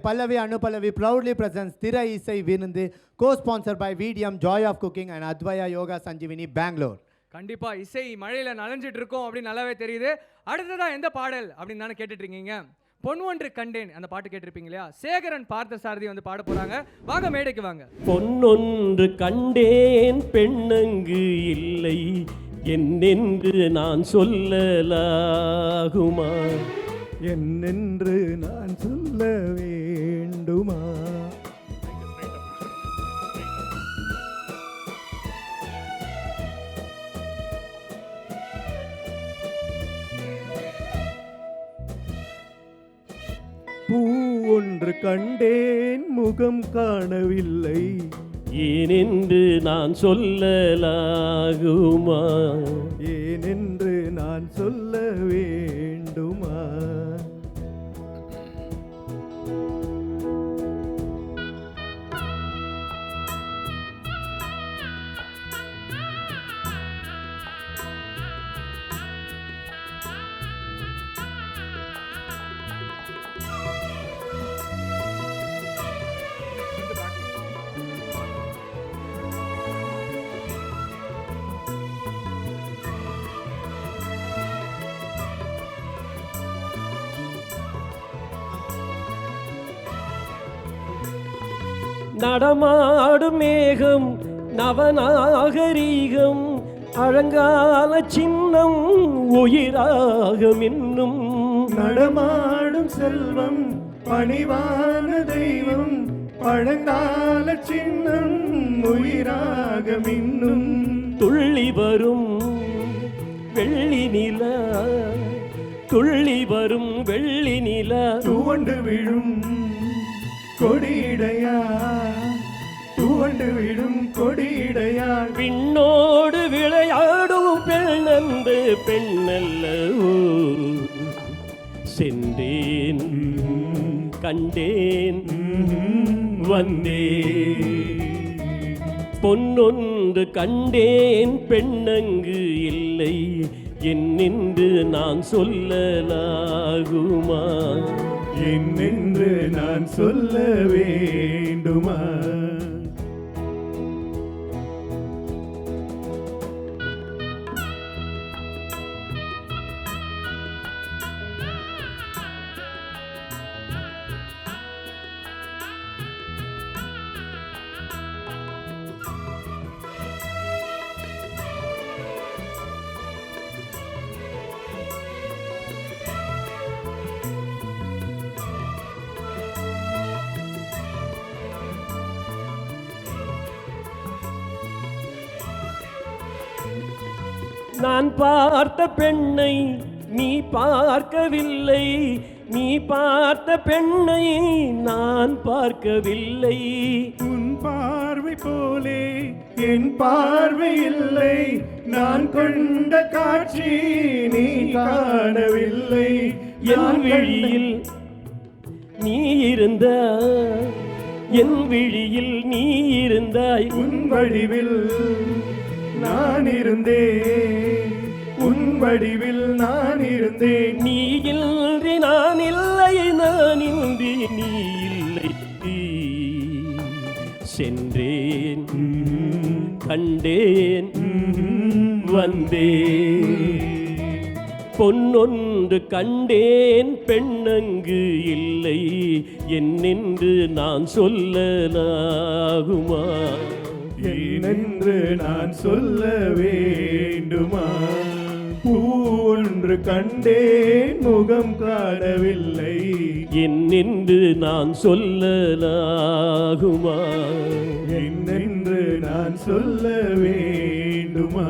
Pallavi Anupallavi proudly presents Thira Isai Vinundu, co-sponsored by VDM Joy of Cooking and Advaya Yoga Sanjivini, Bangalore. கண்டிப்பா இசை மழையில நனைஞ்சிட்டு இருக்கோம் அப்படின்னு நல்லாவே தெரியுது. அடுத்ததா எந்த பாடல் அப்படின்னு தானே கேட்டுட்டு இருக்கீங்க. பொன்னொன்று கண்டேன் அந்த பாட்டு கேட்டிருப்பீங்க இல்லையா? சேகரன் பார்த்தசாரதி வந்து பாட போறாங்க. வாங்க மேடைக்கு வாங்க. பொன்னொன்று கண்டேன் பெண்ணங்கு இல்லை என்னென்று நான் சொல்லலாகுமா, என்னென்று நான் சொல்ல வேண்டுமா? பூ ஒன்று கண்டேன் முகம் காணவில்லை ஏனென்று நான் சொல்லலாகுமா, ஏனென்று நான் சொல்ல வேண்டுமா? நடமாடும் மேகம் நவநாகரீகம் அழங்கால சின்னம் உயிராக மின்னும், நடமாடும் செல்வம் பணிவான தெய்வம் பழங்கால சின்னம் உயிராக மின்னும், துள்ளி வரும் வெள்ளி நிலா, துள்ளி வரும் வெள்ளி நிலா துவண்டு விழும் கொடியிடையா, துவண்டு விழும் கொடியிடையா, விண்ணோடு விளையாடும் பெண்ணன்று பெண்ணல்லவோ, சென்றேன் கண்டேன் வந்தேன், பொன்னொன்று கண்டேன் பெண்ணங்கு இல்லை என்னென்று நான் சொல்லலாகுமா, என்னென்று நான் சொல்ல வேண்டுமா? நான் பார்த்த பெண்ணை நீ பார்க்கவில்லை, நீ பார்த்த பெண்ணை நான் பார்க்கவில்லை, உன் பார்வை போலே என் பார்வை இல்லை, நான் கொண்ட காட்சி நீ காணவில்லை, என் விழியில் நீ இருந்தாய், என் விழியில் நீ இருந்தாய், உன் வடிவில் நான் இருந்தேன், உன் வடிவில் நான் இருந்தேன், நீ இன்றி நான் இல்லை, நான் இன்றி நீ இல்லை, சென்றேன் கண்டேன் வந்தேன், பொன்னொன்று கண்டேன் பெண்ணங்கு இல்லை என்னென்று நான் சொல்லலாகுமா, என்னென்று நான் சொல்ல வேண்டுமா? பூ ஒன்று கண்டேன் முகம் காணவில்லை என்னென்று நான் சொல்லலாகுமா, என்னென்று நான் சொல்ல வேண்டுமா?